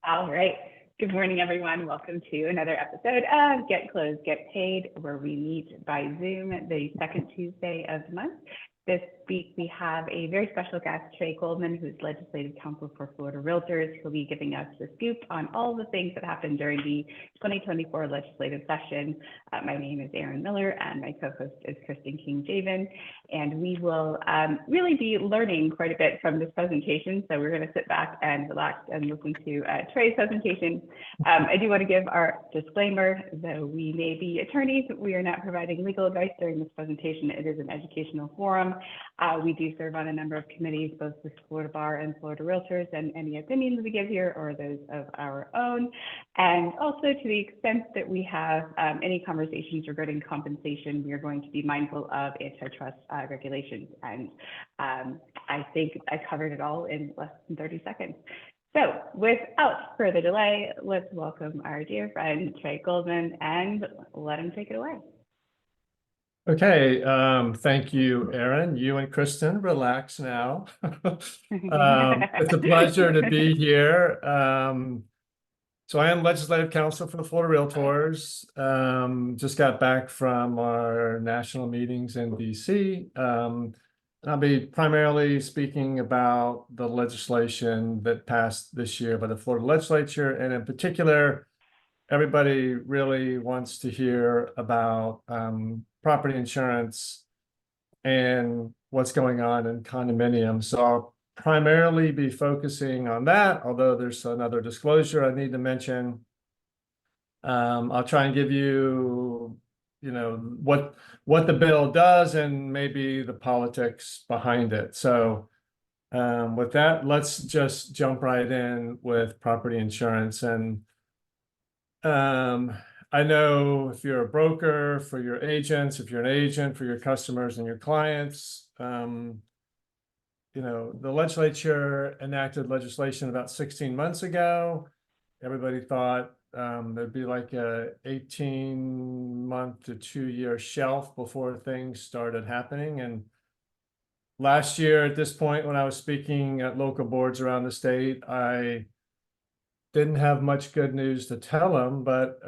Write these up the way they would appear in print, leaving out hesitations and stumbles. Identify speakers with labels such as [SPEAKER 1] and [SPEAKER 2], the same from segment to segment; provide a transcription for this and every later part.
[SPEAKER 1] All right. Good morning, everyone. Welcome to another episode of Get Closed, Get Paid, where we meet by Zoom the second Tuesday of the month. This week, we have a very special guest, Trey Goldman, who's Legislative Counsel for Florida Realtors. He'll be giving us the scoop on all the things that happened during the 2024 legislative session. My name is Erin Miller, and my co-host is Kristen Jaiven. And we will really be learning quite a bit from this presentation. So we're going to sit back and relax and listen to Trey's presentation. I do want to give our disclaimer, though we may be attorneys, we are not providing legal advice during this presentation. It is an educational forum. We do serve on a number of committees, both with Florida Bar and Florida Realtors, and any opinions we give here are those of our own. And also, to the extent that we have any conversations regarding compensation, we are going to be mindful of antitrust regulations. And I think I covered it all in less than 30 seconds. So without further delay, let's welcome our dear friend, Trey Goldman, and let him take it away.
[SPEAKER 2] Okay, thank you, Erin. You and Kristen, relax now. It's a pleasure to be here. So I am Legislative Counsel for the Florida Realtors. Just got back from our national meetings in DC. I'll be primarily speaking about the legislation that passed this year by the Florida Legislature, and in particular, everybody really wants to hear about property insurance and what's going on in condominiums. So I'll primarily be focusing on that, although there's another disclosure I need to mention. I'll try and give you, what the bill does and maybe the politics behind it. So with that, let's just jump right in with property insurance. And I know if you're a broker, for your agents, if you're an agent, for your customers and your clients, the legislature enacted legislation about 16 months ago. Everybody thought there'd be like a 18-month to 2-year shelf before things started happening. And last year at this point, when I was speaking at local boards around the state, I didn't have much good news to tell them, but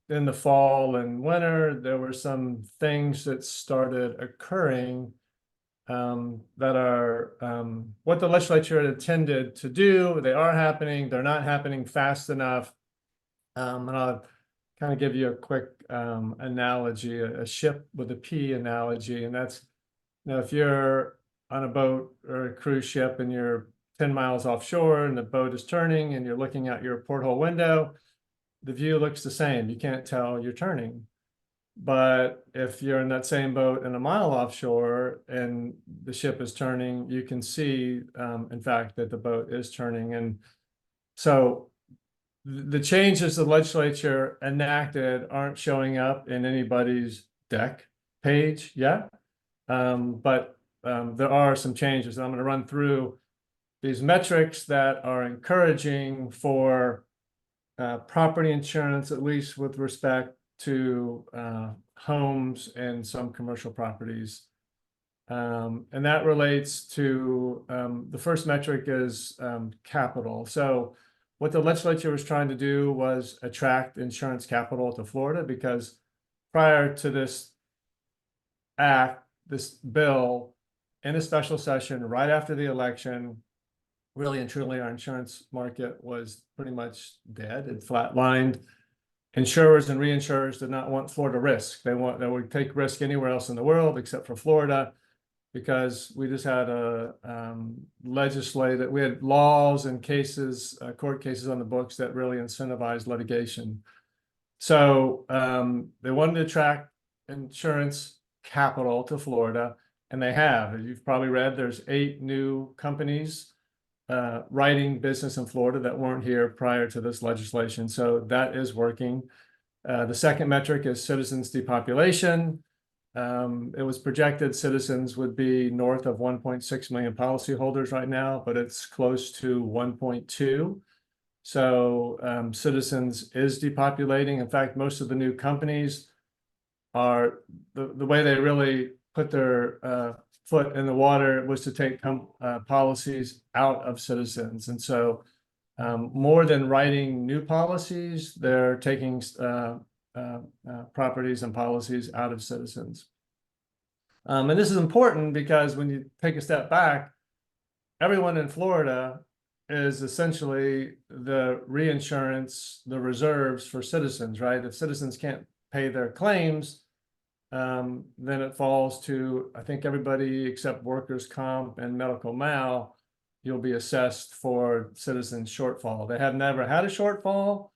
[SPEAKER 2] in the fall and winter, there were some things that started occurring that are what the legislature had intended to do. They are happening. They're not happening fast enough. And I'll kind of give you a quick analogy, a ship with a P analogy. And that's, if you're on a boat or a cruise ship and you're 10 miles offshore and the boat is turning and you're looking out your porthole window, the view looks the same. You can't tell you're turning. But if you're in that same boat and a mile offshore and the ship is turning, you can see, in fact, that the boat is turning. And so the changes the legislature enacted aren't showing up in anybody's deck page yet. But there are some changes. And I'm going to run through these metrics that are encouraging for property insurance, at least with respect to homes and some commercial properties. And that relates to the first metric is capital. So what the legislature was trying to do was attract insurance capital to Florida, because prior to this act, this bill, in a special session right after the election, really and truly, our insurance market was pretty much dead. It flatlined. Insurers and reinsurers did not want Florida risk. They would take risk anywhere else in the world except for Florida, because we just had we had laws and cases, court cases on the books that really incentivized litigation. So they wanted to attract insurance capital to Florida, and they have. As you've probably read, there's 8 new companies writing business in Florida that weren't here prior to this legislation. So that is working. The second metric is citizens depopulation. It was projected citizens would be north of 1.6 million policyholders right now, but it's close to 1.2. So citizens is depopulating. In fact, most of the new companies are, the way they really put their foot in the water was to take policies out of citizens. And so more than writing new policies, they're taking properties and policies out of Citizens. And this is important because when you take a step back, everyone in Florida is essentially the reinsurance, the reserves for Citizens, right? If Citizens can't pay their claims, then it falls to, I think, everybody except workers' comp and medical mal, you'll be assessed for Citizens shortfall. They have never had a shortfall,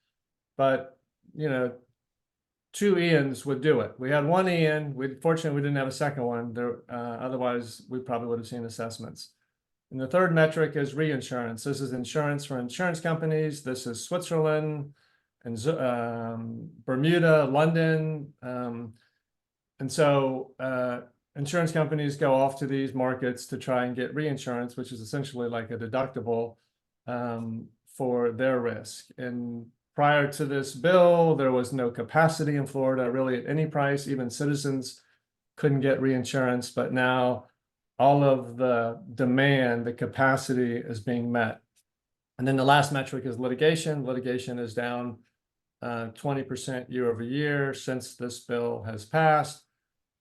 [SPEAKER 2] but, you know, 2 Ians would do it. We had 1 Ian. Fortunately, we didn't have a second one. Otherwise, we probably would have seen assessments. And the third metric is reinsurance. This is insurance for insurance companies. This is Switzerland and Bermuda, London. And so insurance companies go off to these markets to try and get reinsurance, which is essentially like a deductible for their risk. And prior to this bill, there was no capacity in Florida really at any price. Even Citizens couldn't get reinsurance, but now all of the demand, the capacity is being met. And then the last metric is litigation. Litigation is down 20% year over year since this bill has passed.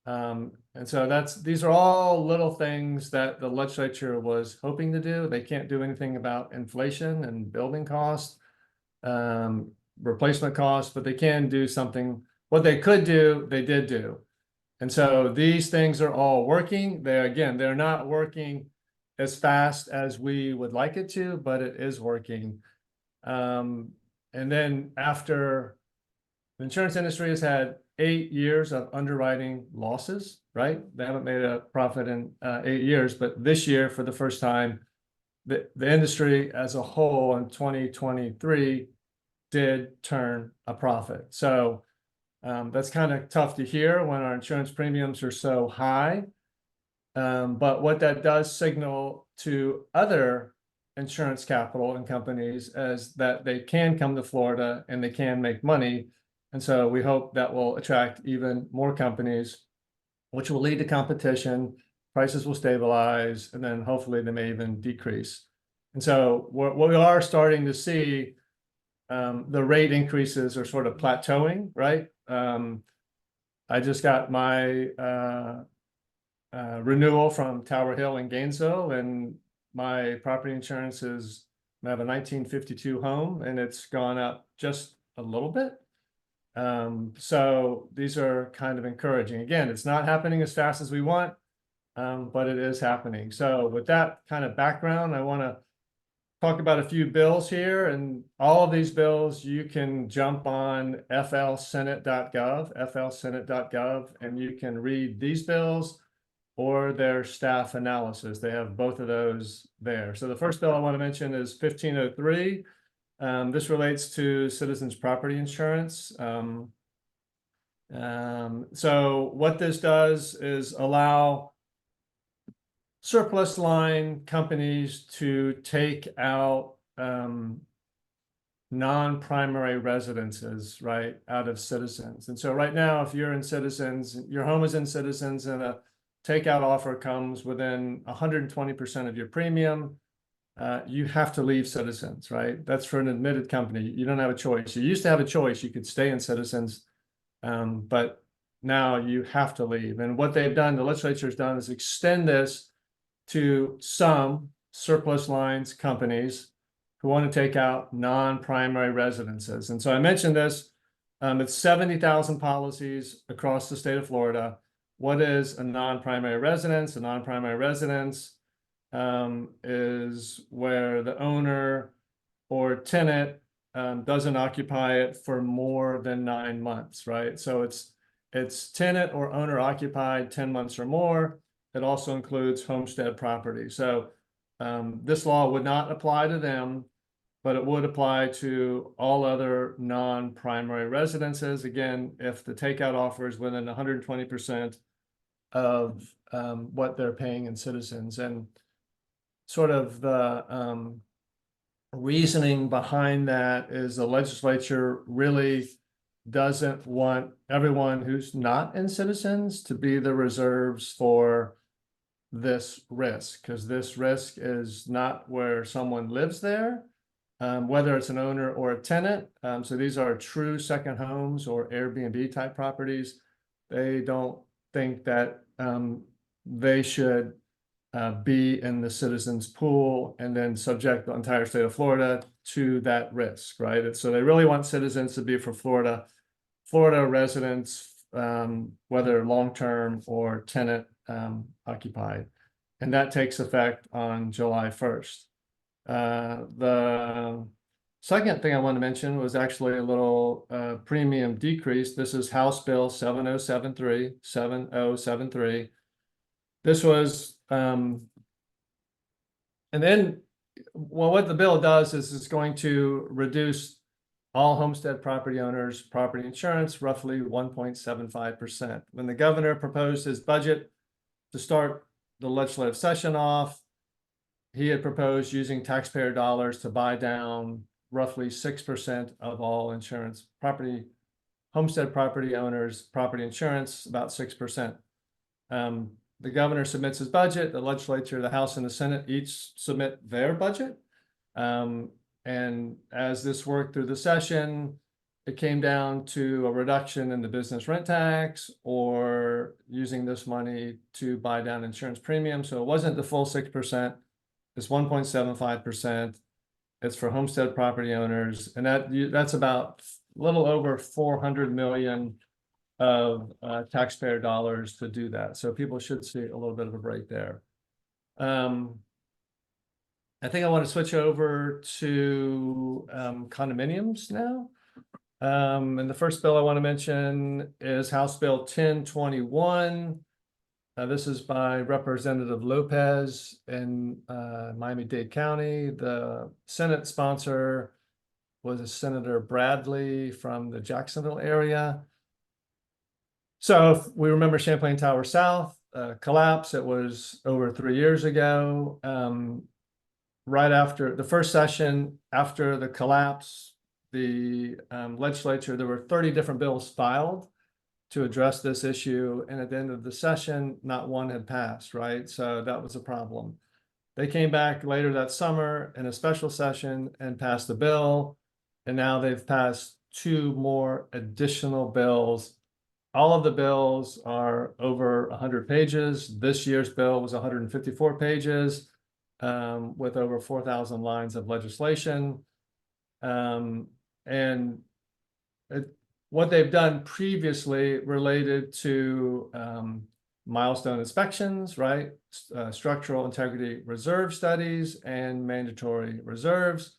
[SPEAKER 2] And so these are all little things that the legislature was hoping to do. They can't do anything about inflation and building costs, replacement costs, but they can do something. What they could do, they did do. And so these things are all working. They're not working as fast as we would like it to, but it is working. And then after the insurance industry has had 8 years of underwriting losses, right? They haven't made a profit in 8 years, but this year, for the first time, the industry as a whole in 2023 did turn a profit. So that's kind of tough to hear when our insurance premiums are so high. But what that does signal to other insurance capital and companies is that they can come to Florida and they can make money. And so we hope that will attract even more companies, which will lead to competition, prices will stabilize, and then hopefully they may even decrease. And so what we are starting to see, the rate increases are sort of plateauing, right? I just got my renewal from Tower Hill in Gainesville, and my property insurance is, I have a 1952 home, and it's gone up just a little bit. So these are kind of encouraging. Again, it's not happening as fast as we want, but it is happening. So with that kind of background, I want to talk about a few bills here, and all of these bills you can jump on flsenate.gov, and you can read these bills or their staff analysis. They have both of those there. So the first bill I want to mention is 1503. This relates to Citizens property insurance. So what this does is allow surplus line companies to take out non-primary residences, right, out of Citizens. And so right now, if you're in Citizens, your home is in Citizens, and a takeout offer comes within 120% of your premium, you have to leave Citizens, right? That's for an admitted company. You don't have a choice. You used to have a choice. You could stay in Citizens, but now you have to leave. And what they've done, the legislature has done, is extend this to some surplus lines companies who want to take out non-primary residences. And so I mentioned this, it's 70,000 policies across the state of Florida. What is a non-primary residence? A non-primary residence is where the owner or tenant doesn't occupy it for more than 9 months, right? So it's tenant or owner occupied 10 months or more. It also includes homestead property. So this law would not apply to them, but it would apply to all other non-primary residences. Again, if the takeout offer is within 120% of what they're paying in Citizens. And sort of the reasoning behind that is the legislature really doesn't want everyone who's not in Citizens to be the reserves for this risk, because this risk is not where someone lives there. whether it's an owner or a tenant. So these are true second homes or Airbnb type properties. They don't think that they should be in the citizens pool and then subject the entire state of Florida to that risk, right? So they really want citizens to be for Florida residents, whether long-term or tenant occupied. And that takes effect on July 1st. The second thing I want to mention was actually a little premium decrease. This is House Bill 7073. This was, and then, well, what the bill does is it's going to reduce all homestead property owners' property insurance roughly 1.75%. When the governor proposed his budget to start the legislative session off, he had proposed using taxpayer dollars to buy down roughly 6% of all insurance homestead property owners' property insurance, about 6%. The governor submits his budget, the legislature, the House and the Senate each submit their budget. And as this worked through the session, it came down to a reduction in the business rent tax or using this money to buy down insurance premiums. So it wasn't the full 6%, it's 1.75%. It's for homestead property owners, and that's about a little over 400 million of taxpayer dollars to do that. So people should see a little bit of a break there. I think I want to switch over to condominiums now. And the first bill I want to mention is House Bill 1021. This is by Representative Lopez in Miami-Dade County. The Senate sponsor was Senator Bradley from the Jacksonville area. So if we remember Champlain Tower South collapse, it was over 3 years ago. Right after the first session, after the collapse, the legislature, there were 30 different bills filed to address this issue. And at the end of the session, not one had passed, right? So that was a problem. They came back later that summer in a special session and passed the bill. And now they've passed 2 more additional bills. All of the bills are over 100 pages. This year's bill was 154 pages with over 4,000 lines of legislation. What they've done previously related to milestone inspections, right? Structural integrity reserve studies and mandatory reserves.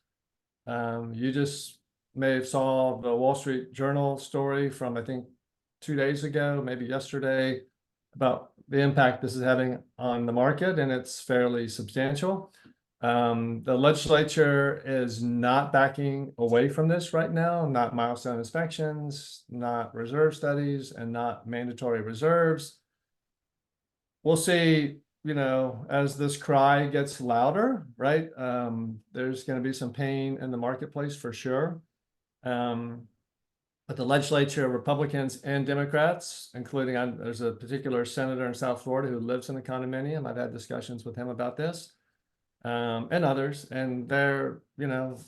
[SPEAKER 2] You just may have saw the Wall Street Journal story from, I think, 2 days ago, maybe yesterday, about the impact this is having on the market, and it's fairly substantial. The legislature is not backing away from this right now, not milestone inspections, not reserve studies, and not mandatory reserves. We'll see, you know, as this cry gets louder, right? There's going to be some pain in the marketplace for sure. But the legislature, Republicans and Democrats, including there's a particular senator in South Florida who lives in a condominium. I've had discussions with him about this. And others, and they're, you know,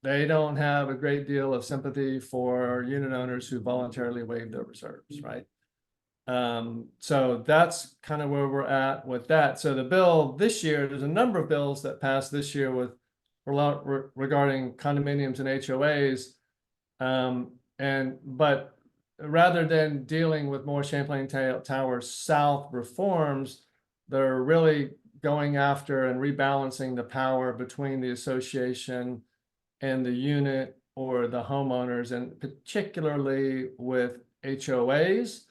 [SPEAKER 2] they don't have a great deal of sympathy for unit owners who voluntarily waive their reserves, right? So that's kind of where we're at with that. So the bill this year, there's a number of bills that passed this year with regarding condominiums and HOAs, but rather than dealing with more Champlain Tower South reforms, they're really going after and rebalancing the power between the association and the unit or the homeowners, and particularly with HOAs,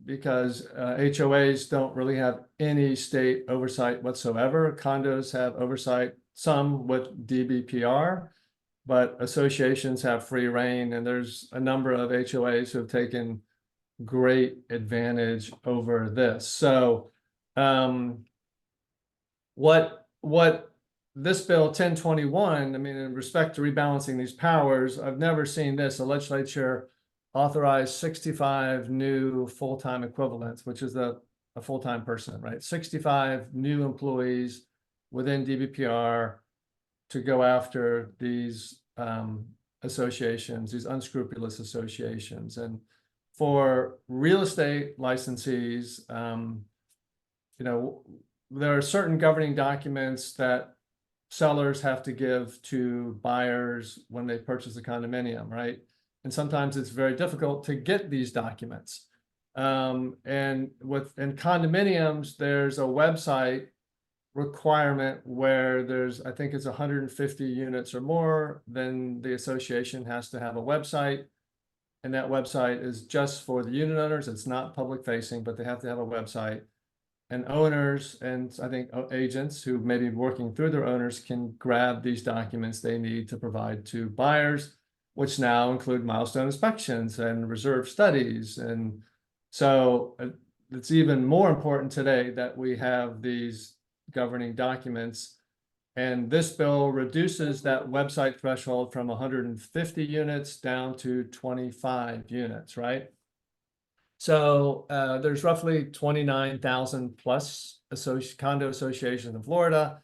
[SPEAKER 2] because HOAs don't really have any state oversight whatsoever. Condos have oversight, some with DBPR, but associations have free reign, and there's a number of HOAs who have taken great advantage over this. So what this bill 1021, I mean, in respect to rebalancing these powers, I've never seen this. The legislature authorized 65 new full-time equivalents, which is a full-time person, right? 65 new employees within DBPR to go after these associations, these unscrupulous associations. And for real estate licensees, there are certain governing documents that sellers have to give to buyers when they purchase a condominium, right? And sometimes it's very difficult to get these documents. And in condominiums, there's a website requirement where I think it's 150 units or more, then the association has to have a website. And that website is just for the unit owners. It's not public facing, but they have to have a website. And owners and I think agents who may be working through their owners can grab these documents they need to provide to buyers, which now include milestone inspections and reserve studies. And so it's even more important today that we have these governing documents. And this bill reduces that website threshold from 150 units down to 25 units, right? So there's roughly 29,000 plus condo associations in Florida.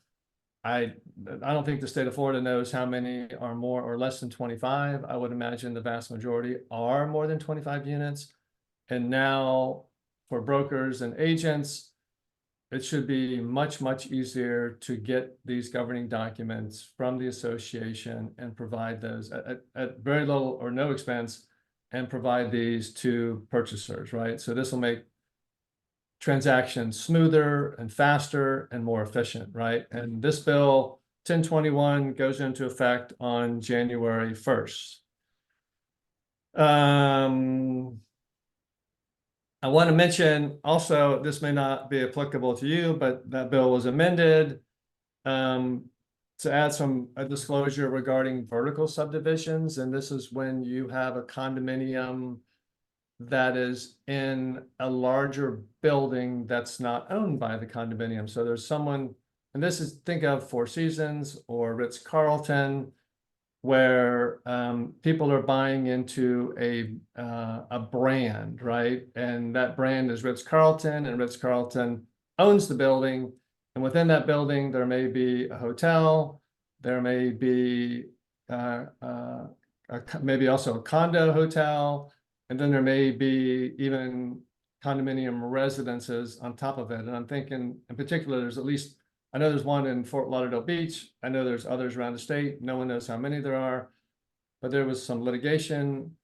[SPEAKER 2] I don't think the state of Florida knows how many are more or less than 25. I would imagine the vast majority are more than 25 units. And now for brokers and agents, it should be much, much easier to get these governing documents from the association and provide those at very little or no expense and provide these to purchasers, right? So this will make transactions smoother and faster and more efficient, right? And this bill 1021 goes into effect on January 1st. I want to mention also, this may not be applicable to you, but that bill was amended to add a disclosure regarding vertical subdivisions. And this is when you have a condominium that is in a larger building that's not owned by the condominium. So there's someone, and this is, think of Four Seasons or Ritz-Carlton, where people are buying into a brand, right? And that brand is Ritz-Carlton, and Ritz-Carlton owns the building. And within that building, there may be a hotel, there may be maybe also a condo hotel, and then there may be even condominium residences on top of it. And I'm thinking in particular, there's at least, I know there's one in Fort Lauderdale Beach. I know there's others around the state. No one knows how many there are, but there was some litigation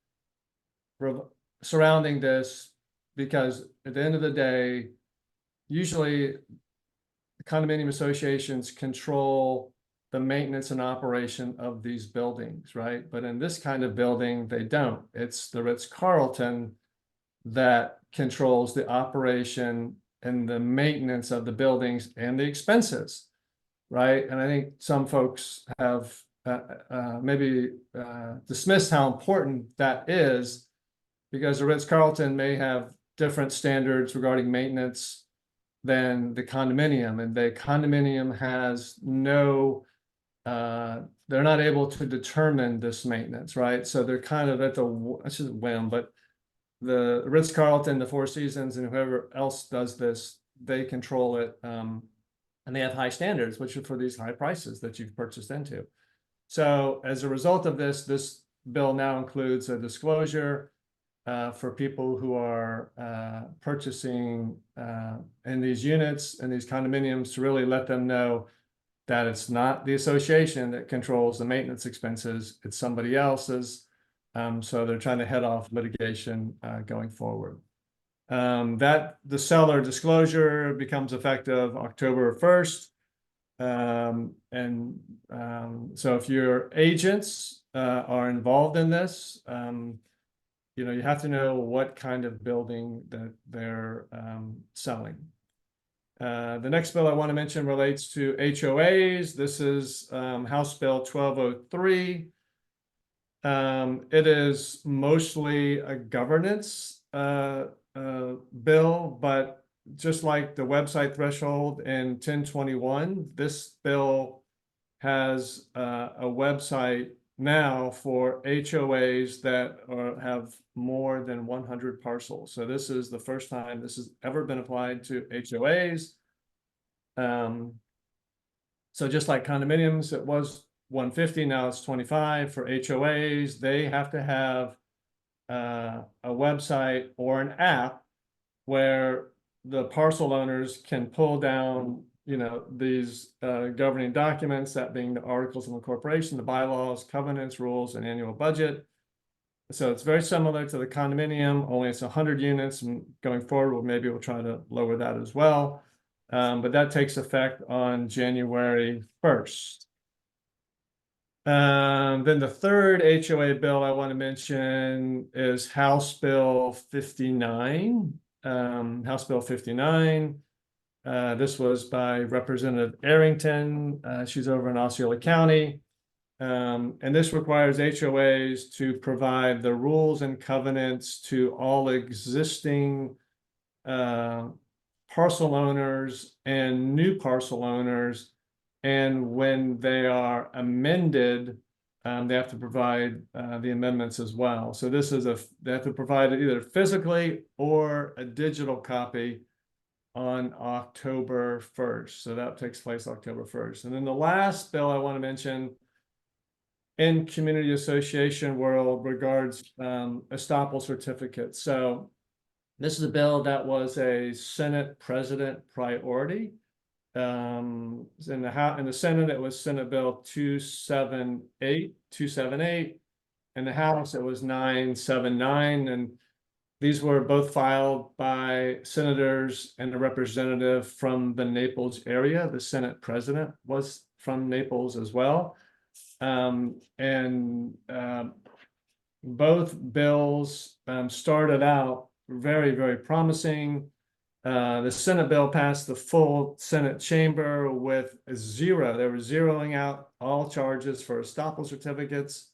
[SPEAKER 2] surrounding this because at the end of the day, usually condominium associations control the maintenance and operation of these buildings, right? But in this kind of building, they don't. It's the Ritz-Carlton that controls the operation and the maintenance of the buildings and the expenses, right? And I think some folks have maybe dismissed how important that is, because the Ritz-Carlton may have different standards regarding maintenance than the condominium, and the condominium has no, they're not able to determine this maintenance, right? So they're kind of at the, I shouldn't whim, but the Ritz-Carlton, the Four Seasons, and whoever else does this, they control it, and they have high standards, which are for these high prices that you've purchased into. So as a result of this, this bill now includes a disclosure for people who are purchasing in these units and these condominiums, to really let them know that it's not the association that controls the maintenance expenses, it's somebody else's. So they're trying to head off litigation going forward. That the seller disclosure becomes effective October 1st. So if your agents are involved in this, you have to know what kind of building that they're selling. The next bill I want to mention relates to HOAs. This is House Bill 1203. It is mostly a governance bill, but just like the website threshold in 1021, this bill has a website now for HOAs that have more than 100 parcels. So this is the first time this has ever been applied to HOAs. So just like condominiums, it was 150, now it's 25. For HOAs, they have to have a website or an app where the parcel owners can pull down, these governing documents, that being the articles of incorporation, the bylaws, covenants, rules, and annual budget. So it's very similar to the condominium, only it's 100 units, and going forward, maybe we'll try to lower that as well. But that takes effect on January 1st. Then the third HOA bill I want to mention is House Bill 59. House Bill 59. This was by Representative Arrington. She's over in Osceola County. And this requires HOAs to provide the rules and covenants to all existing parcel owners and new parcel owners. And when they are amended, they have to provide the amendments as well. So this is they have to provide it either physically or a digital copy on October 1st. So that takes place October 1st. And then the last bill I want to mention in community association world regards estoppel certificates. So this is a bill that was a Senate President priority. In the Senate, it was Senate Bill 278. In the House, it was 979. And these were both filed by senators and a representative from the Naples area. The Senate President was from Naples as well. Both bills started out very, very promising. The Senate bill passed the full Senate chamber with a 0. They were zeroing out all charges for estoppel certificates,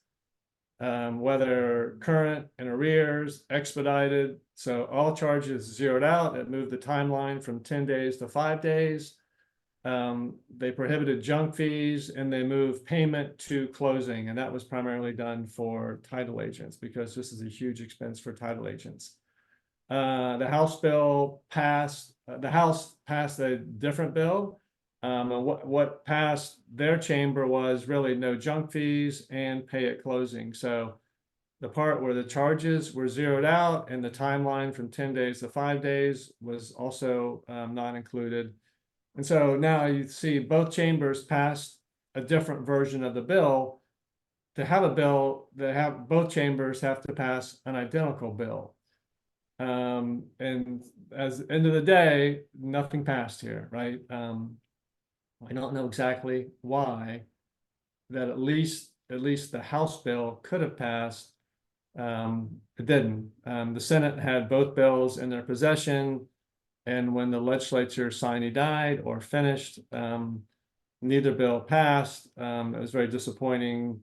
[SPEAKER 2] whether current and arrears, expedited. So all charges zeroed out. It moved the timeline from 10 days to 5 days. They prohibited junk fees, and they moved payment to closing. And that was primarily done for title agents, because this is a huge expense for title agents. The House bill passed, the House passed a different bill. And what passed their chamber was really no junk fees and pay at closing. So the part where the charges were zeroed out and the timeline from 10 days to 5 days was also not included. And so now you see both chambers passed a different version of the bill. To have a bill, both chambers have to pass an identical bill. And as the end of the day, nothing passed here, right? I don't know exactly why that at least the House bill could have passed. It didn't. The Senate had both bills in their possession, and when the legislature sine died or finished, neither bill passed. It was very disappointing,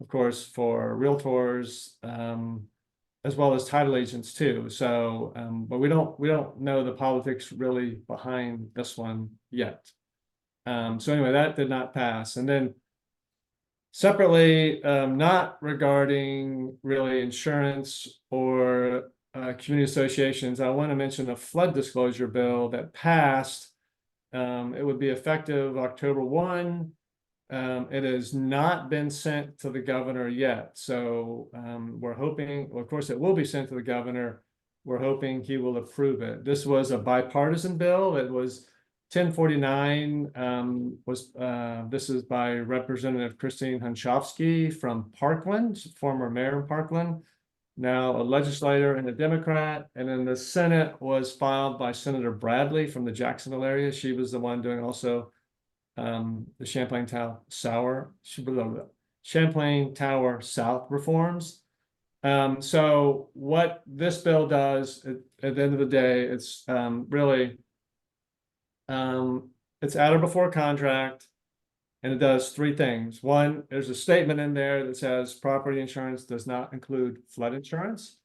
[SPEAKER 2] of course, for realtors, as well as title agents too. So, but we don't know the politics really behind this one yet. So anyway, that did not pass. And then separately, not regarding really insurance or community associations, I want to mention a flood disclosure bill that passed. It would be effective October 1. It has not been sent to the governor yet. So we're hoping, well, of course, it will be sent to the governor. We're hoping he will approve it. This was a bipartisan bill. It was 1049. This is by Representative Kristen Hunchofsky from Parkland, former mayor of Parkland, now a legislator and a Democrat. And then the Senate was filed by Senator Bradley from the Jacksonville area. She was the one doing also the Champlain Tower South reforms. So what this bill does at the end of the day, it's really it's at or before contract, and it does 3 things. One, there's a statement in there that says property insurance does not include flood insurance.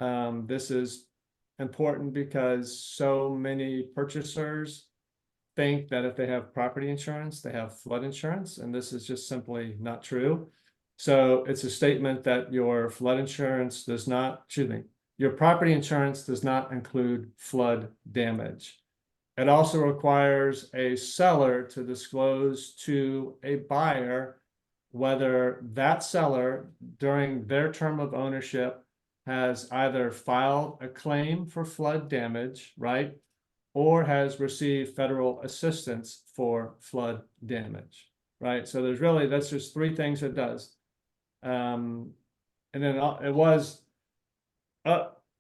[SPEAKER 2] This is important because so many purchasers think that if they have property insurance, they have flood insurance, and this is just simply not true. So it's a statement that your flood insurance does not, your property insurance does not include flood damage. It also requires a seller to disclose to a buyer whether that seller during their term of ownership has either filed a claim for flood damage, right? Or has received federal assistance for flood damage, right? So there's really, that's just three things it does. And then it was,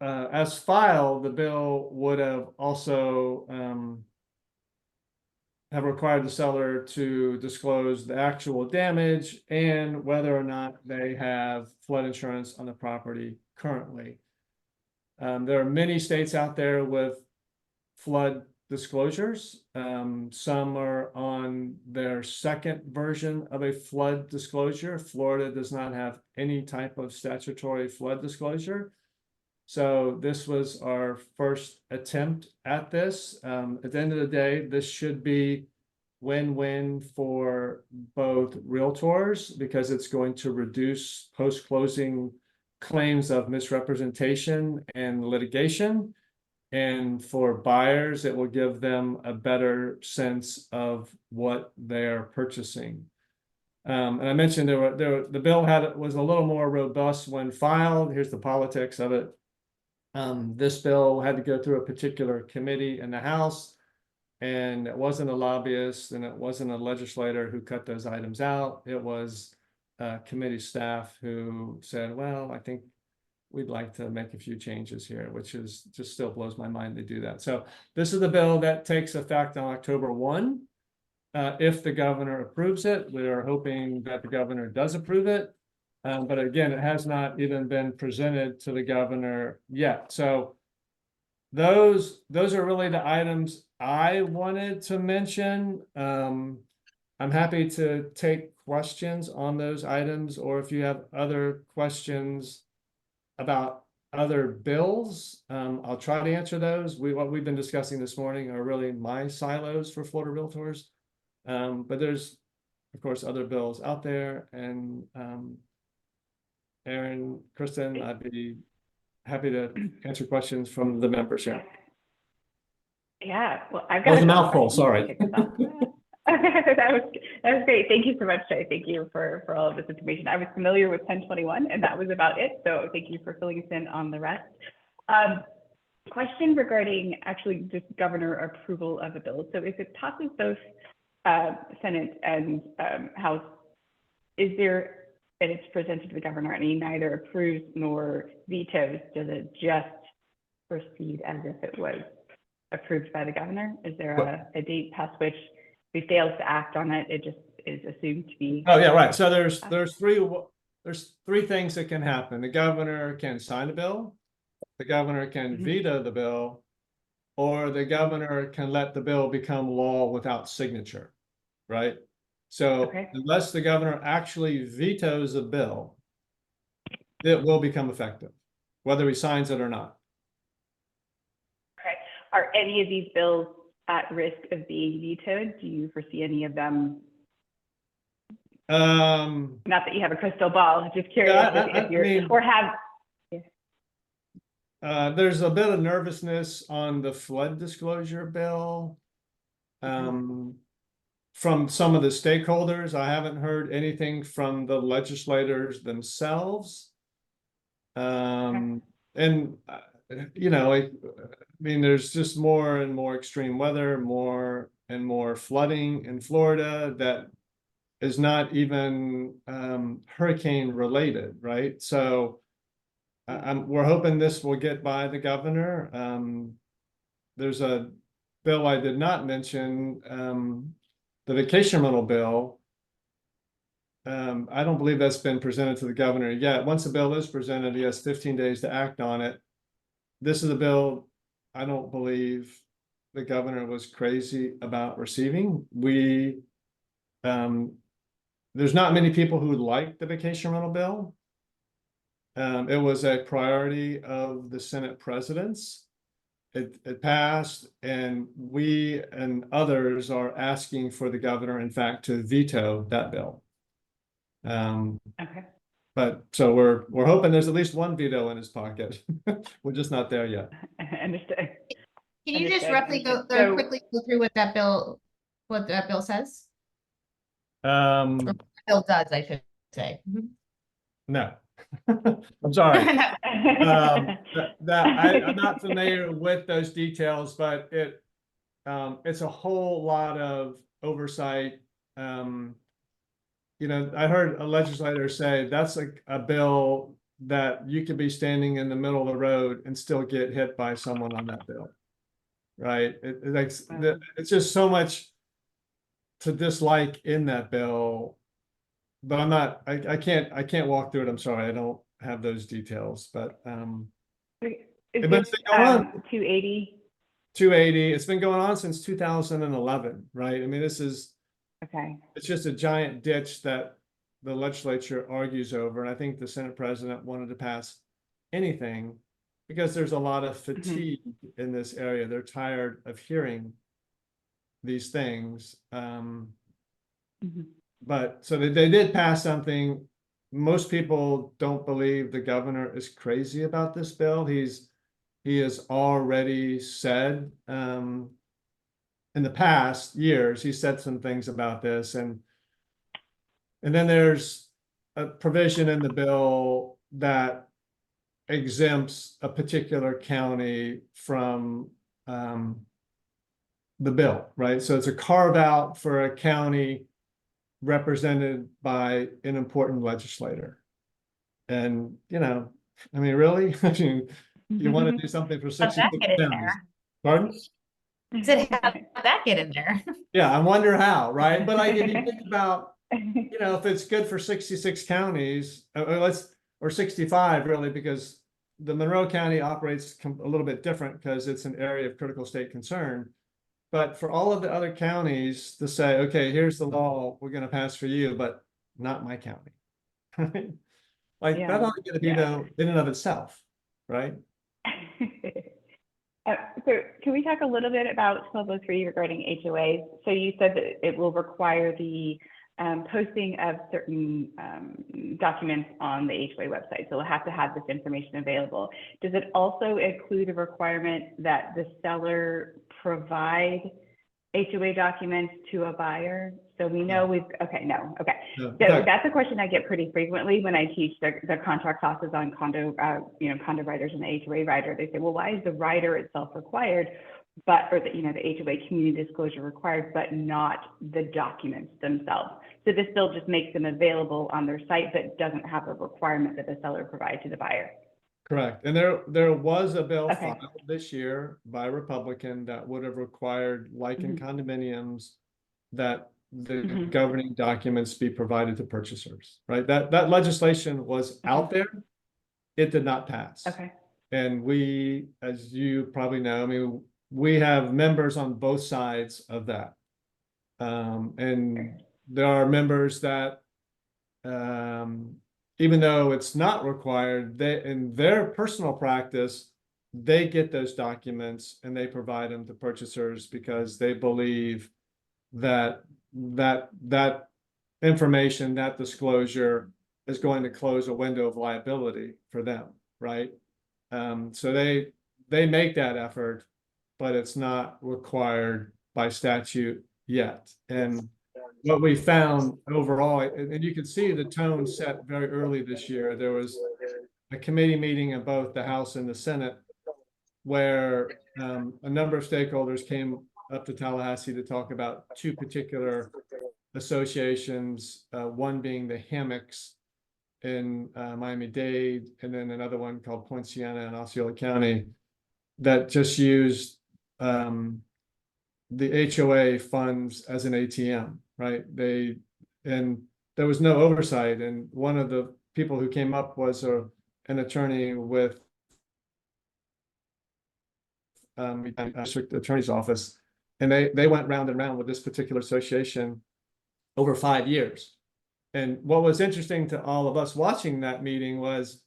[SPEAKER 2] as filed, the bill would have also have required the seller to disclose the actual damage and whether or not they have flood insurance on the property currently. There are many states out there with flood disclosures. Some are on their second version of a flood disclosure. Florida does not have any type of statutory flood disclosure. So this was our first attempt at this. At the end of the day, this should be win-win for both realtors because it's going to reduce post-closing claims of misrepresentation and litigation. And for buyers, it will give them a better sense of what they're purchasing. And I mentioned the bill was a little more robust when filed. Here's the politics of it. This bill had to go through a particular committee in the House, and it wasn't a lobbyist and it wasn't a legislator who cut those items out. It was committee staff who said, well, I think we'd like to make a few changes here, which is just still blows my mind to do that. So this is the bill that takes effect on October 1. If the governor approves it, we are hoping that the governor does approve it. But again, it has not even been presented to the governor yet. So those are really the items I wanted to mention. I'm happy to take questions on those items, or if you have other questions about other bills, I'll try to answer those. What we've been discussing this morning are really my silos for Florida Realtors. But there's, of course, other bills out there. And Erin, Kristen, I'd be happy to answer questions from the members here.
[SPEAKER 1] Yeah, well, I've
[SPEAKER 2] That
[SPEAKER 1] got
[SPEAKER 2] was a mouthful, sorry.
[SPEAKER 1] That was great. Thank you so much, Trey. Thank you for all of this information. I was familiar with 1021 and that was about it. So thank you for filling us in on the rest. Question regarding actually just governor approval of a bill. So if it passes both Senate and House, is there, and it's presented to the governor and he neither approves nor vetoes, does it just proceed as if it was approved by the governor? Is there a date past which if he fails to act on it, it just is assumed to be?
[SPEAKER 2] Oh yeah, right. So there's three things that can happen. The governor can sign a bill, the governor can veto the bill, or the governor can let the bill become law without signature, right? So unless the governor actually vetoes a bill, it will become effective, whether he signs it or not.
[SPEAKER 1] Okay. Are any of these bills at risk of being vetoed? Do you foresee any of them? Not that you have a crystal ball, just curious if you're, or have. Yeah.
[SPEAKER 2] There's a bit of nervousness on the flood disclosure bill from some of the stakeholders. I haven't heard anything from the legislators themselves. And you know, I mean, there's just more and more extreme weather, more and more flooding in Florida that is not even hurricane related, right? So we're hoping this will get by the governor. There's a bill I did not mention, the vacation rental bill. I don't believe that's been presented to the governor yet. Once the bill is presented, he has 15 days to act on it. This is a bill I don't believe the governor was crazy about receiving. There's not many people who like the vacation rental bill. It was a priority of the Senate presidents. It passed, and we and others are asking for the governor, in fact, to veto that bill. But so we're hoping there's at least one veto in his pocket. We're just not there yet.
[SPEAKER 1] Understood.
[SPEAKER 3] Can you just roughly quickly go through what that bill says?
[SPEAKER 2] Bill
[SPEAKER 3] does, I should say.
[SPEAKER 2] No. I'm sorry. I'm not familiar with those details, but it's a whole lot of oversight. I heard a legislator say that's a bill that you could be standing in the middle of the road and still get hit by someone on that bill, right? It's just so much to dislike in that bill, but I can't walk through it. I'm sorry, I don't have those details, but
[SPEAKER 1] Is
[SPEAKER 2] it's
[SPEAKER 1] this
[SPEAKER 2] been going on
[SPEAKER 1] 280?
[SPEAKER 2] 280. It's been going on since 2011, right? I mean,
[SPEAKER 1] Okay.
[SPEAKER 2] it's just a giant ditch that the legislature argues over. And I think the Senate president wanted to pass anything because there's a lot of fatigue in this area. They're tired of hearing these things. But so they did pass something. Most people don't believe the governor is crazy about this bill. He has already said in the past years, he said some things about this, and then there's a provision in the bill that exempts a particular county from the bill, right? So it's a carve out for a county represented by an important legislator. And, I mean, really? I mean, you want to do something for 66 counties. Pardon?
[SPEAKER 3] Said, how did that get in there?
[SPEAKER 2] Yeah, I wonder how, right? But like, if you think about, if it's good for 66 counties, or 65 really, because the Monroe County operates a little bit different because it's an area of critical state concern. But for all of the other counties to say, okay, here's the law we're going to pass for you, but not my county. Like that ought to be in and of itself, right?
[SPEAKER 1] So can we talk a little bit about 1203 regarding HOAs? So you said that it will require the posting of certain documents on the HOA website. So we'll have to have this information available. Does it also include a requirement that the seller provide HOA documents to a buyer? So we know no. So that's a question I get pretty frequently when I teach the contract classes on condo writers and the HOA writer. They say, well, why is the writer itself required, or the HOA community disclosure required, but not the documents themselves? So this bill just makes them available on their site, but doesn't have a requirement that the seller provide to the buyer.
[SPEAKER 2] Correct. And there was a bill filed this year by a Republican that would have required, like in condominiums, that the governing documents be provided to purchasers, right? That legislation was out there. It did not pass.
[SPEAKER 1] Okay.
[SPEAKER 2] And we, as you probably know, I mean, we have members on both sides of that. And there are members that, even though it's not required, in their personal practice, they get those documents and they provide them to purchasers because they believe that information, that disclosure is going to close a window of liability for them, right? So they make that effort, but it's not required by statute yet. And what we found overall, and you can see the tone set very early this year, there was a committee meeting in both the House and the Senate where a number of stakeholders came up to Tallahassee to talk about two particular associations, one being the Hammocks in Miami-Dade, and then another one called Point Siena in Osceola County that just used the HOA funds as an ATM, right? And there was no oversight. And one of the people who came up was an attorney with district attorney's office. And they went round and round with this particular association over 5 years. And what was interesting to all of us watching that meeting was,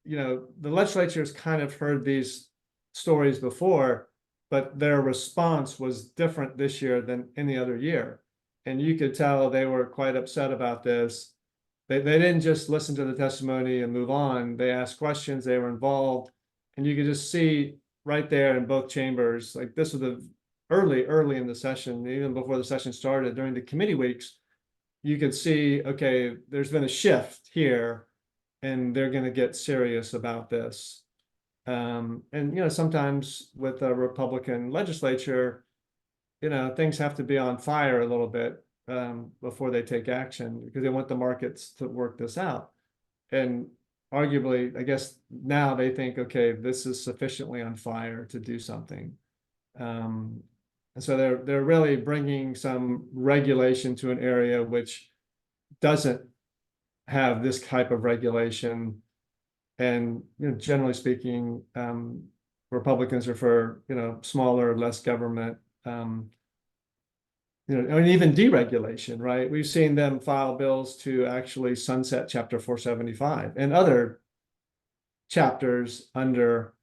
[SPEAKER 2] the legislature has kind of heard these stories before, but their response was different this year than any other year. And you could tell they were quite upset about this. They didn't just listen to the testimony and move on. They asked questions, they were involved. And you could just see right there in both chambers, like this was early in the session, even before the session started, during the committee weeks, you could see, okay, there's been a shift here and they're going to get serious about this. And, sometimes with a Republican legislature, things have to be on fire a little bit before they take action because they want the markets to work this out. And arguably, I guess now they think, okay, this is sufficiently on fire to do something. And so they're really bringing some regulation to an area which doesn't have this type of regulation. And generally speaking, Republicans are for smaller, less government, and even deregulation, right? We've seen them file bills to actually sunset Chapter 475 and other chapters under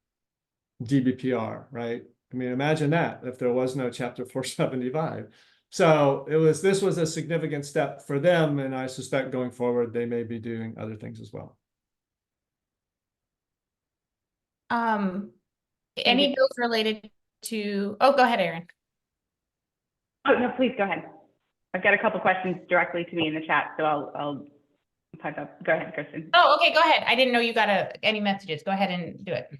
[SPEAKER 2] DBPR, right? I mean, imagine that if there was no Chapter 475. So this was a significant step for them, and I suspect going forward they may be doing other things as well.
[SPEAKER 3] Any bills related to, oh, go ahead, Erin.
[SPEAKER 1] Oh, no, please go ahead. I've got a couple questions directly to me in the chat, so I'll pipe up. Go ahead, Kristen.
[SPEAKER 3] Oh, okay, go ahead. I didn't know you got any messages. Go ahead and do it.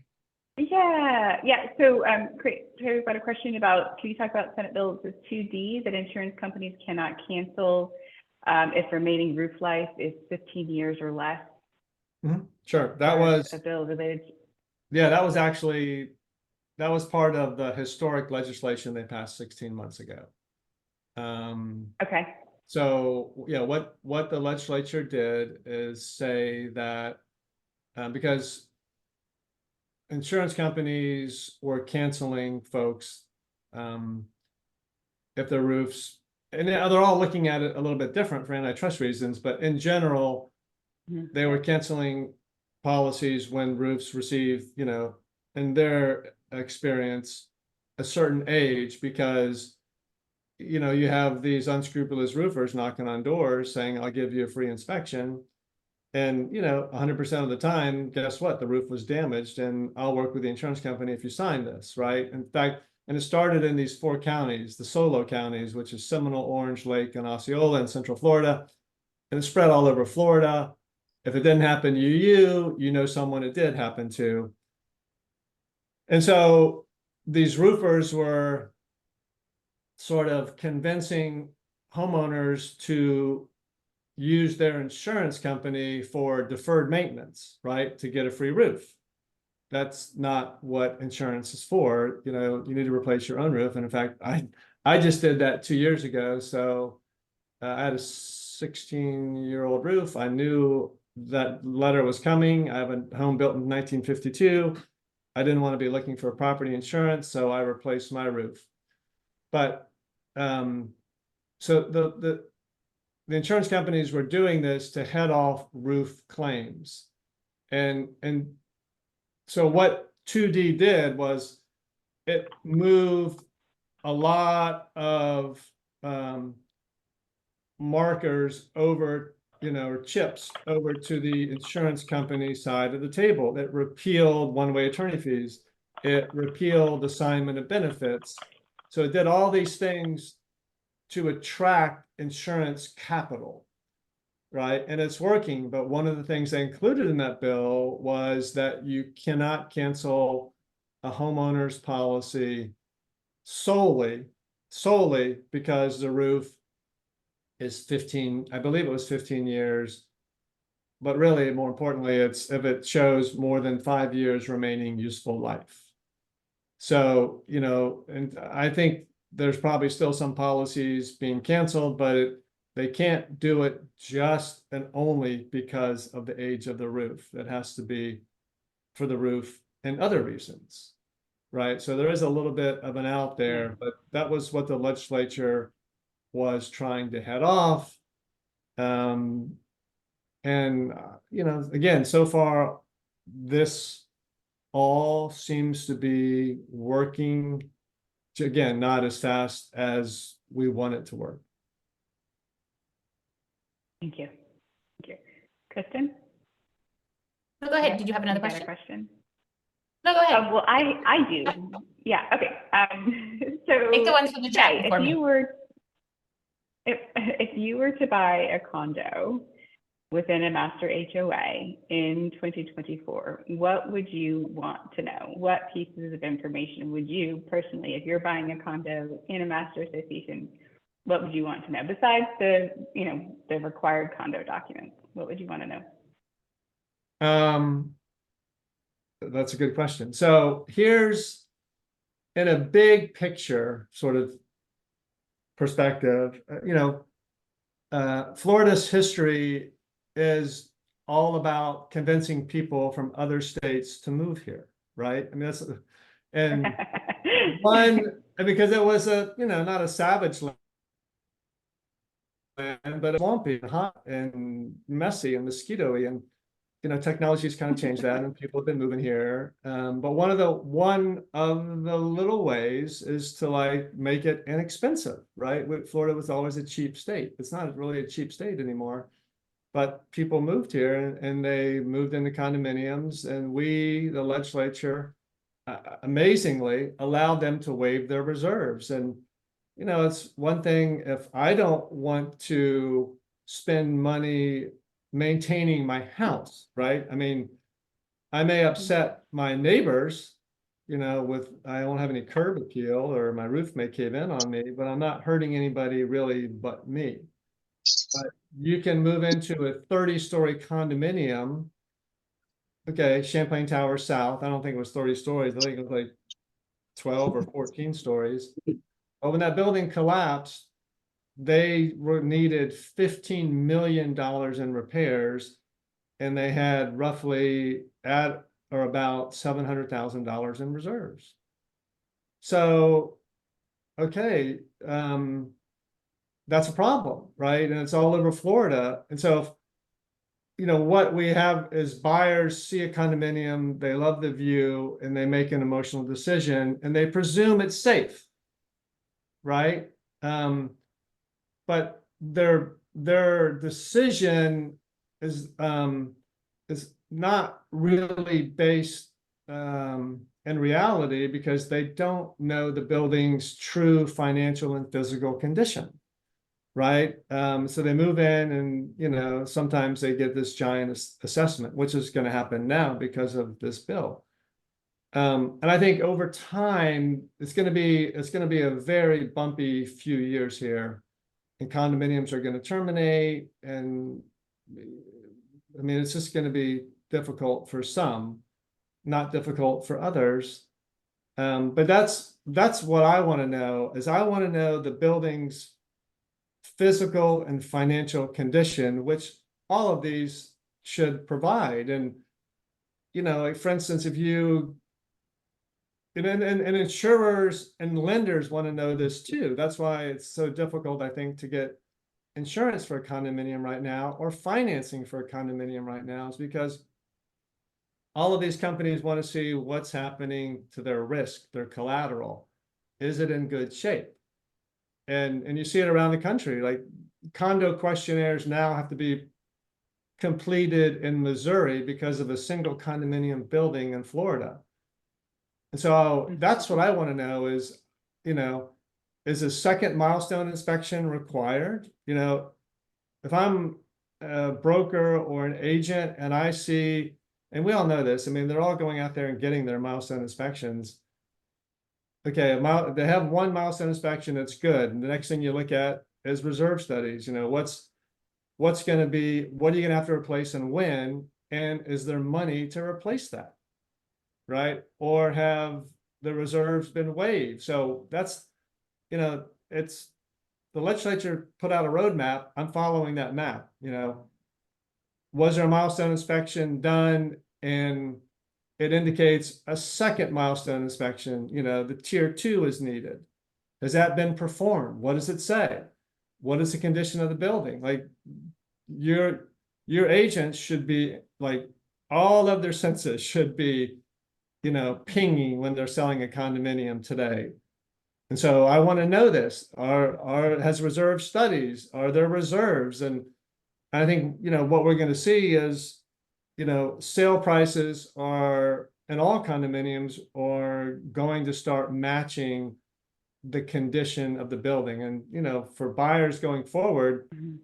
[SPEAKER 1] Yeah. So, Trey, we've got a question about, can you talk about Senate Bill 2D that insurance companies cannot cancel if remaining roof life is 15 years or less?
[SPEAKER 2] Mm-hmm. Sure. That was
[SPEAKER 1] a bill related to...
[SPEAKER 2] Yeah, that was part of the historic legislation they passed 16 months ago.
[SPEAKER 1] Okay.
[SPEAKER 2] So yeah, what the legislature did is say that because insurance companies were canceling folks if their roofs, and they're all looking at it a little bit different for antitrust reasons, but in general, they were canceling policies when roofs receive, in their experience, a certain age, because you have these unscrupulous roofers knocking on doors saying, I'll give you a free inspection. And 100% of the time, guess what? The roof was damaged, and I'll work with the insurance company if you sign this, right? In fact, and it started in these 4 counties, the Solo counties, which is Seminole, Orange Lake, and Osceola in Central Florida, and it spread all over Florida. If it didn't happen to you know someone it did happen to. And so these roofers were sort of convincing homeowners to use their insurance company for deferred maintenance, right? To get a free roof. That's not what insurance is for. You need to replace your own roof. And in fact, I just did that 2 years ago. So I had a 16-year-old roof. I knew that letter was coming. I have a home built in 1952. I didn't want to be looking for property insurance, so I replaced my roof. But so the insurance companies were doing this to head off roof claims. And so what 2D did was it moved a lot of markers over, or chips over to the insurance company side of the table. It repealed one-way attorney fees. It repealed assignment of benefits. So it did all these things to attract insurance capital, right? And it's working. But one of the things they included in that bill was that you cannot cancel a homeowner's policy solely because the roof is 15, I believe it was 15 years, but really more importantly, it's if it shows more than 5 years remaining useful life. So, and I think there's probably still some policies being canceled, but they can't do it just and only because of the age of the roof. It has to be for the roof and other reasons, right? So there is a little bit of an out there, but that was what the legislature was trying to head off. And again, so far, this all seems to be working, again, not as fast as we want it to work.
[SPEAKER 1] Thank you. Kristen?
[SPEAKER 3] No, go ahead. Did you have another question? No, go ahead.
[SPEAKER 1] Well, I do. Yeah. Okay. So
[SPEAKER 3] take the ones from the chat
[SPEAKER 1] if you were if you were to buy a condo within a master HOA in 2024, what would you want to know? What pieces of information would you personally, if you're buying a condo in a master association, what would you want to know besides the, the required condo documents? What would you want to know?
[SPEAKER 2] That's a good question. So here's, in a big picture sort of perspective, Florida's history is all about convincing people from other states to move here, right? I mean, that's, and because it was not a savage land, but swampy and hot and messy and mosquito-y, and technology's kind of changed that, and people have been moving here. But one of the little ways is to make it inexpensive, right? Florida was always a cheap state. It's not really a cheap state anymore, but people moved here and they moved into condominiums, and we, the legislature, amazingly allowed them to waive their reserves. And it's one thing if I don't want to spend money maintaining my house, right? I mean, I may upset my neighbors, I don't have any curb appeal, or my roof may cave in on me, but I'm not hurting anybody really but me. But you can move into a 30-story condominium. Okay, Champlain Tower South, I don't think it was 30 stories. I think it was like 12 or 14 stories. But when that building collapsed, they needed $15 million in repairs, and they had roughly about $700,000 in reserves. So, okay, that's a problem, right? And it's all over Florida. And so, what we have is buyers see a condominium, they love the view, and they make an emotional decision, and they presume it's safe, right? But their decision is not really based in reality, because they don't know the building's true financial and physical condition, right? So they move in, and sometimes they get this giant assessment, which is going to happen now because of this bill. And I think over time it's going to be a very bumpy few years here, and condominiums are going to terminate, and I mean, it's just going to be difficult for some, not difficult for others. But that's what I want to know, is I want to know the building's physical and financial condition, which all of these should provide. And like, for instance, if you and insurers and lenders want to know this too. That's why it's so difficult, I think, to get insurance for a condominium right now, or financing for a condominium right now, is because all of these companies want to see what's happening to their risk, their collateral. Is it in good shape? And you see it around the country. Like, condo questionnaires now have to be completed in Missouri because of a single condominium building in Florida. And so that's what I want to know is, is a second milestone inspection required? If I'm a broker or an agent and I see, and we all know this, I mean, they're all going out there and getting their milestone inspections. Okay, they have one milestone inspection that's good, and the next thing you look at is reserve studies. What's going to be, what are you going to have to replace and when, and is there money to replace that? Right? Or have the reserves been waived? So that's, it's, the legislature put out a roadmap. I'm following that map. Was there a milestone inspection done, and it indicates a second milestone inspection, the tier 2 is needed. Has that been performed? What does it say? What is the condition of the building? Like, your agents should be, like, all of their senses should be pinging when they're selling a condominium today. And so I want to know this. Has reserve studies? Are there reserves? And I think, what we're going to see is, sale prices are, in all condominiums, are going to start matching the condition of the building. And, you know, for buyers going forward,
[SPEAKER 1] Mhm.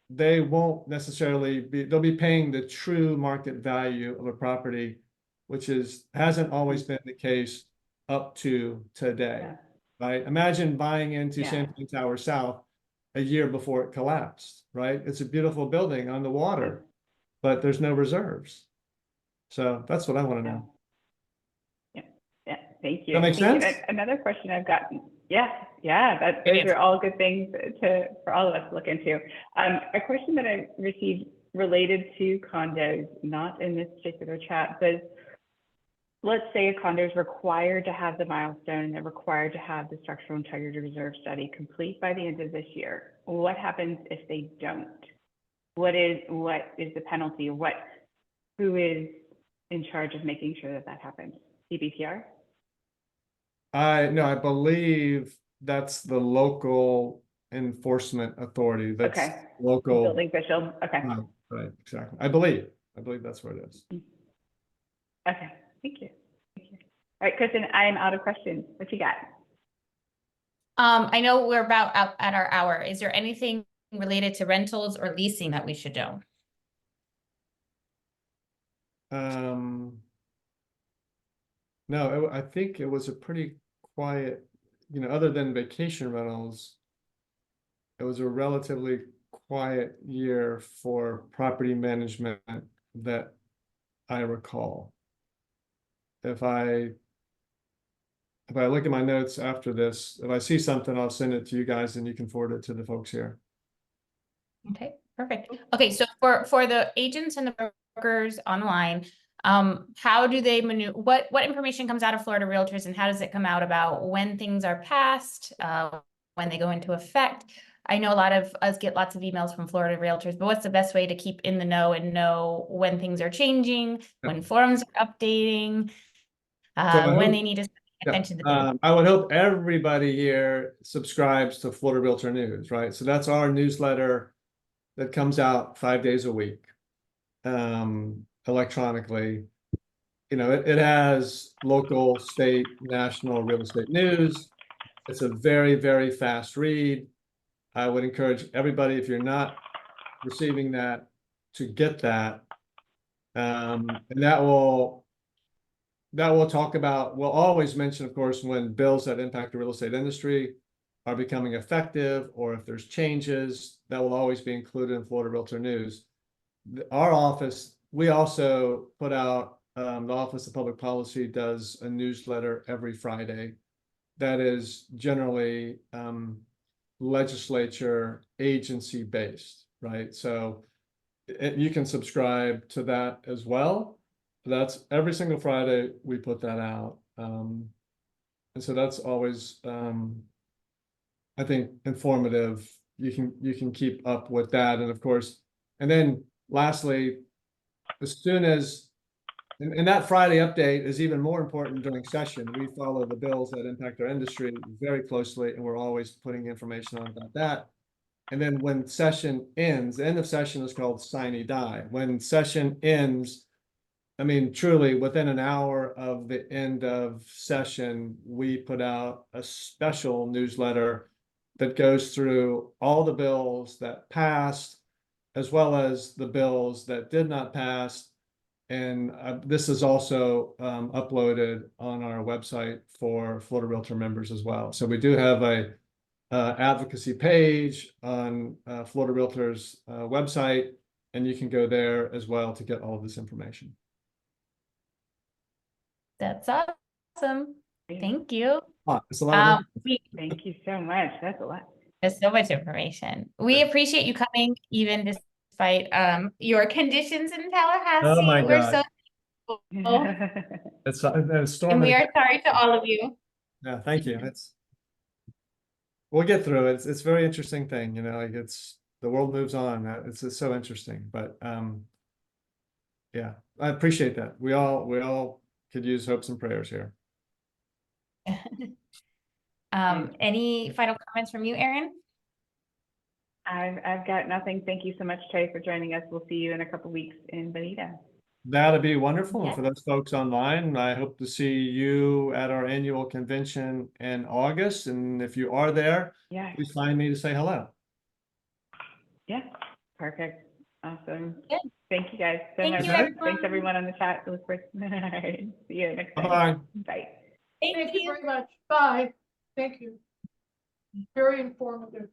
[SPEAKER 2] they won't necessarily they'll be paying the true market value of a property, which hasn't always been the case up to today,
[SPEAKER 1] Yeah.
[SPEAKER 2] right? Imagine buying into
[SPEAKER 1] Yeah.
[SPEAKER 2] Champagne Tower South a year before it collapsed, right? It's a beautiful building on the water, but there's no reserves. So that's what I want to know.
[SPEAKER 1] Yeah, thank you.
[SPEAKER 2] That makes sense?
[SPEAKER 1] Another question I've gotten. Yeah, those
[SPEAKER 3] Great.
[SPEAKER 1] are all good things for all of us to look into. A question that I received related to condos, not in this particular chat, but let's say a condo is required to have the milestone, they're required to have the structural integrity reserve study complete by the end of this year. What happens if they don't? What is the penalty? Who is in charge of making sure that happens? CBTR?
[SPEAKER 2] No, I believe that's the local enforcement authority. That's
[SPEAKER 1] Okay.
[SPEAKER 2] local.
[SPEAKER 1] Building official. Okay.
[SPEAKER 2] Right, exactly. I believe that's where it is.
[SPEAKER 1] Okay. Thank you. All right, Kristen, I am out of questions. What you got?
[SPEAKER 3] I know we're about out at our hour. Is there anything related to rentals or leasing that we should know?
[SPEAKER 2] No, I think it was a pretty quiet, you know, other than vacation rentals, it was a relatively quiet year for property management that I recall. If I look at my notes after this, if I see something, I'll send it to you guys and you can forward it to the folks here.
[SPEAKER 3] Okay, perfect. Okay, so for the agents and the brokers online, how do they maneuver? What information comes out of Florida Realtors, and how does it come out about when things are passed, when they go into effect? I know a lot of us get lots of emails from Florida Realtors, but what's the best way to keep in the know and know when things are changing, when forms are updating, when they need to pay attention to things?
[SPEAKER 2] I would hope everybody here subscribes to Florida Realtor News, right? So that's our newsletter that comes out 5 days a week, electronically. You know, it has local, state, national real estate news. It's a very, very fast read. I would encourage everybody, if you're not receiving that, to get that. And that will talk about, we'll always mention, of course, when bills that impact the real estate industry are becoming effective, or if there's changes, that will always be included in Florida Realtor News. Our office, we also put out, the Office of Public Policy does a newsletter every Friday that is generally legislature agency based, right? So you can subscribe to that as well. That's every single Friday we put that out. And so that's always, I think, informative. You can keep up with that. And of course, and then lastly, as soon as, and that Friday update is even more important during session. We follow the bills that impact our industry very closely, and we're always putting information on about that. And then when session ends, the end of session is called sine die. When session ends, I mean, truly within an hour of the end of session, we put out a special newsletter that goes through all the bills that passed, as well as the bills that did not pass. And this is also uploaded on our website for Florida Realtor members as well. So we do have a advocacy page on Florida Realtors website, and you can go there as well to get all of this information.
[SPEAKER 3] That's awesome. Thank you.
[SPEAKER 2] It's a lot of
[SPEAKER 1] Thank you so much. That's a lot.
[SPEAKER 3] There's so much information. We appreciate you coming, even despite your conditions in Tallahassee.
[SPEAKER 2] Oh my
[SPEAKER 3] We're
[SPEAKER 2] God.
[SPEAKER 3] so thankful.
[SPEAKER 2] It's storming.
[SPEAKER 3] And we are sorry to all of you.
[SPEAKER 2] Yeah, thank you. We'll get through it. It's a very interesting thing, you know, like the world moves on. It's so interesting, but yeah, I appreciate that. We all could use hopes and prayers here.
[SPEAKER 3] Any final comments from you, Erin?
[SPEAKER 1] I've got nothing. Thank you so much, Trey, for joining us. We'll see you in a couple weeks in Bonita.
[SPEAKER 2] That'd be wonderful. And
[SPEAKER 3] Yes.
[SPEAKER 2] for those folks online, I hope to see you at our annual convention in August. And if you are there,
[SPEAKER 1] Yeah,
[SPEAKER 2] please find me to say hello.
[SPEAKER 1] yeah, perfect, awesome.
[SPEAKER 3] Good.
[SPEAKER 1] Thank you guys so
[SPEAKER 3] Thank
[SPEAKER 1] much.
[SPEAKER 3] you,
[SPEAKER 2] Okay.
[SPEAKER 3] everyone.
[SPEAKER 1] Thanks everyone on the chat. Look forward. All right, see you next time.
[SPEAKER 2] Bye-bye.
[SPEAKER 1] Bye.
[SPEAKER 3] Thank you.
[SPEAKER 4] very much. Bye. Thank you. Very informative.